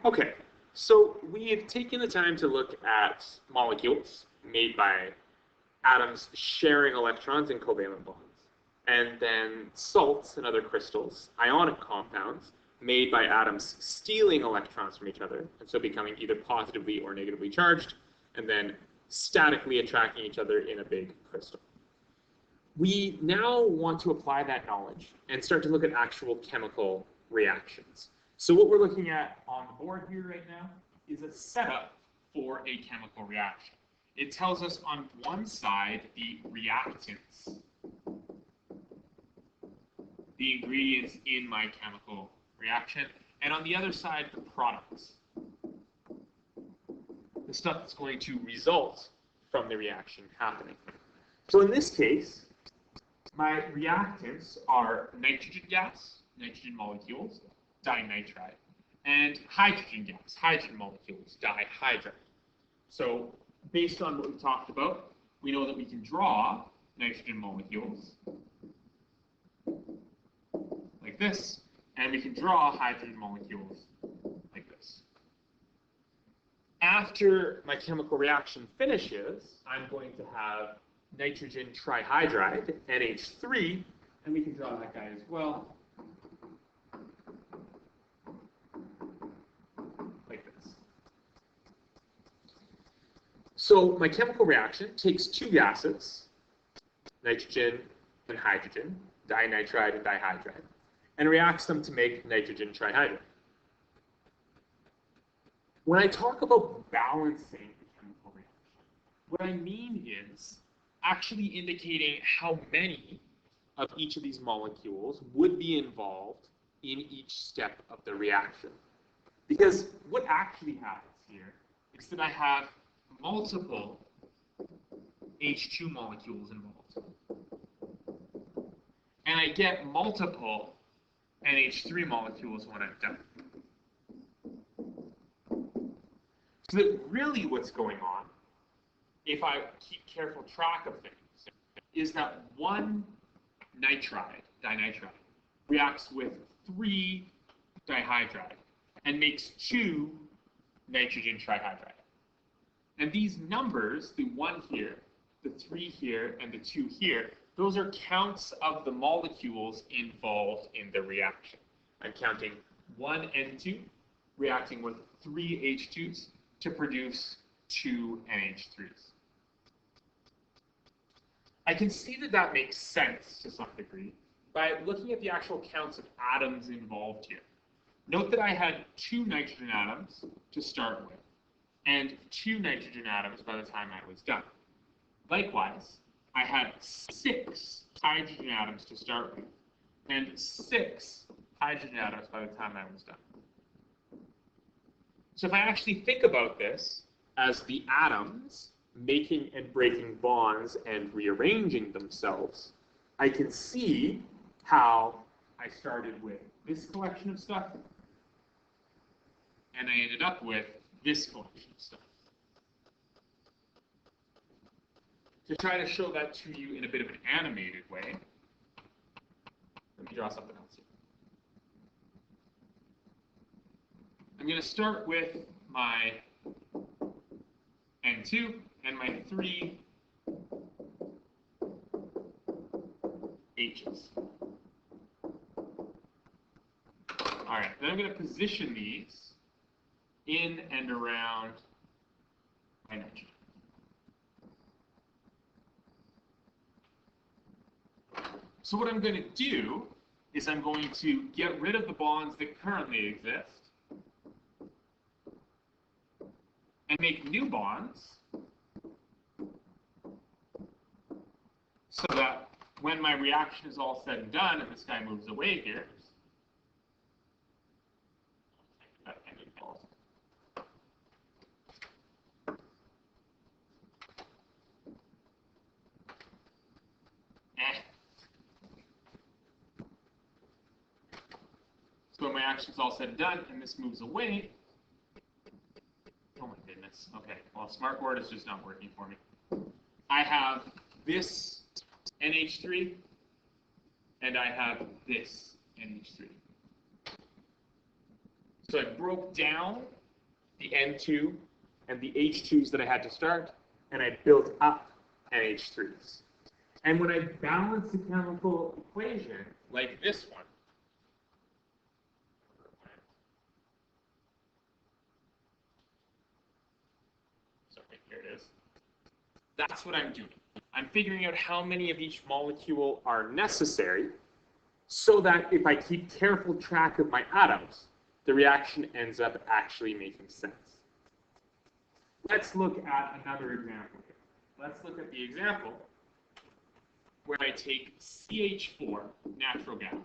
Okay, so we've taken the time to look at molecules made by atoms sharing electrons in covalent bonds, and then salts and other crystals, ionic compounds, made by atoms stealing electrons from each other, and so becoming either positively or negatively charged, and then statically attracting each other in a big crystal. We now want to apply that knowledge and start to look at actual chemical reactions. So what we're looking at on the board here right now is a setup for a chemical reaction. It tells us on one side the reactants, the ingredients in my chemical reaction, and on the other side the products, the stuff that's going to result from the reaction happening. So in this case, my reactants are nitrogen gas, nitrogen molecules, dinitride, and hydrogen gas, hydrogen molecules, dihydride. So based on what we talked about, we know that we can draw nitrogen molecules like this, and we can draw hydrogen molecules like this. After my chemical reaction finishes, I'm going to have nitrogen trihydride, NH3, and we can draw that guy as well, like this. So my chemical reaction takes two gases, nitrogen and hydrogen, dinitride and dihydride, and reacts them to make nitrogen trihydride. When I talk about balancing a chemical reaction, what I mean is actually indicating how many of each of these molecules would be involved in each step of the reaction. Because what actually happens here is that I have multiple H2 molecules involved. And I get multiple NH3 molecules when I'm done. So that really what's going on, if I keep careful track of things, is that one nitride, dinitride, reacts with 3 dihydride and makes 2 nitrogen trihydride. And these numbers, the 1 here, the 3 here, and the 2 here, those are counts of the molecules involved in the reaction. I'm counting 1 N2 reacting with 3 H2s to produce 2 NH3s. I can see that that makes sense to some degree by looking at the actual counts of atoms involved here. Note that I had 2 nitrogen atoms to start with, and 2 nitrogen atoms by the time I was done. Likewise, I had 6 hydrogen atoms to start with, and 6 hydrogen atoms by the time I was done. So if I actually think about this as the atoms making and breaking bonds and rearranging themselves, I can see how I started with this collection of stuff, and I ended up with this collection of stuff. To try to show that to you in a bit of an animated way, let me draw something else here. I'm going to start with my N2 and my 3 H's. All right, then I'm going to position these in and around my nitrogen. So what I'm going to do is I'm going to get rid of the bonds that currently exist and make new bonds so that when my reaction is all said and done and this guy moves away here, so when my action's all said and done and this moves away, oh my goodness, okay, well Smartboard is just not working for me. I have this NH3 and I have this NH3. So I broke down the N2 and the H2s that I had to start, and I built up NH3s. And when I balance the chemical equation, like this one, sorry, here it is, that's what I'm doing. I'm figuring out how many of each molecule are necessary so that if I keep careful track of my atoms, the reaction ends up actually making sense. Let's look at another example here. Let's look at the example where I take CH4, natural gas,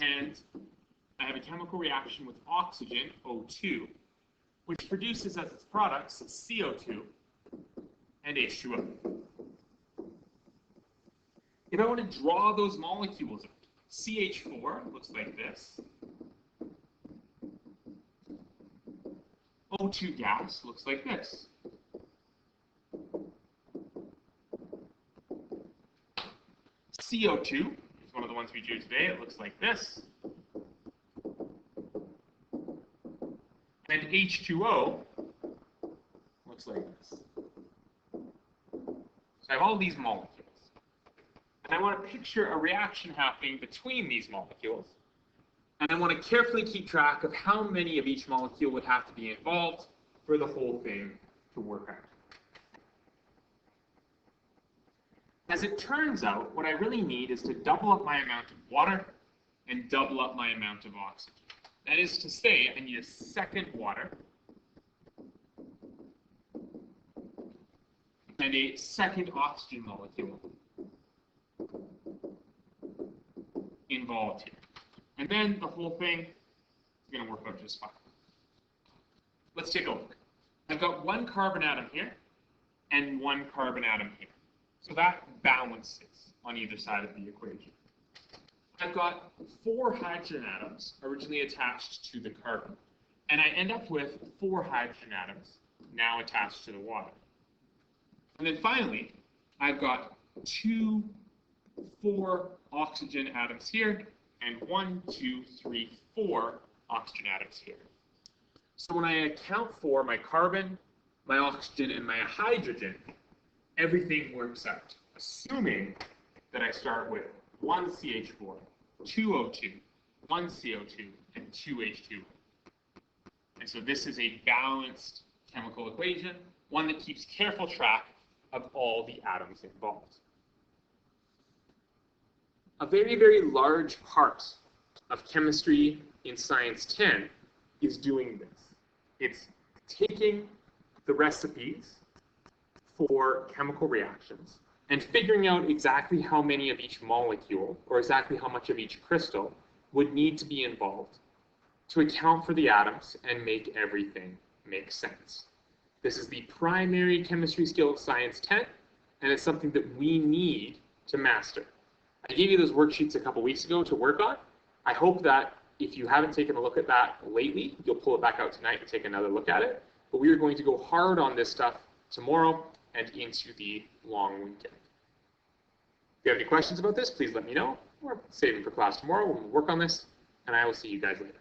and I have a chemical reaction with oxygen, O2, which produces as its products CO2 and H2O. If I want to draw those molecules out, CH4 looks like this. O2 gas looks like this. CO2 is one of the ones we drew today. It looks like this. And H2O looks like this. So I have all these molecules. And I want to picture a reaction happening between these molecules. And I want to carefully keep track of how many of each molecule would have to be involved for the whole thing to work out. As it turns out, what I really need is to double up my amount of water and double up my amount of oxygen. That is to say, I need a second water and a second oxygen molecule involved here. And then the whole thing is going to work out just fine. Let's take a look. I've got one carbon atom here and one carbon atom here. So that balances on either side of the equation. I've got 4 hydrogen atoms originally attached to the carbon. And I end up with 4 hydrogen atoms now attached to the water. And then finally, I've got 4 oxygen atoms here and 4 oxygen atoms here. So when I account for my carbon, my oxygen, and my hydrogen, everything works out, assuming that I start with 1 CH4, 2 O2, 1 CO2, and 2 H2. And so this is a balanced chemical equation, one that keeps careful track of all the atoms involved. A very, very large part of chemistry in Science 10 is doing this. It's taking the recipes for chemical reactions and figuring out exactly how many of each molecule or exactly how much of each crystal would need to be involved to account for the atoms and make everything make sense. This is the primary chemistry skill of Science 10, and it's something that we need to master. I gave you those worksheets a couple weeks ago to work on. I hope that if you haven't taken a look at that lately, you'll pull it back out tonight and take another look at it. But we are going to go hard on this stuff tomorrow and into the long weekend. If you have any questions about this, please let me know, or save them for class tomorrow when we work on this, and I will see you guys later.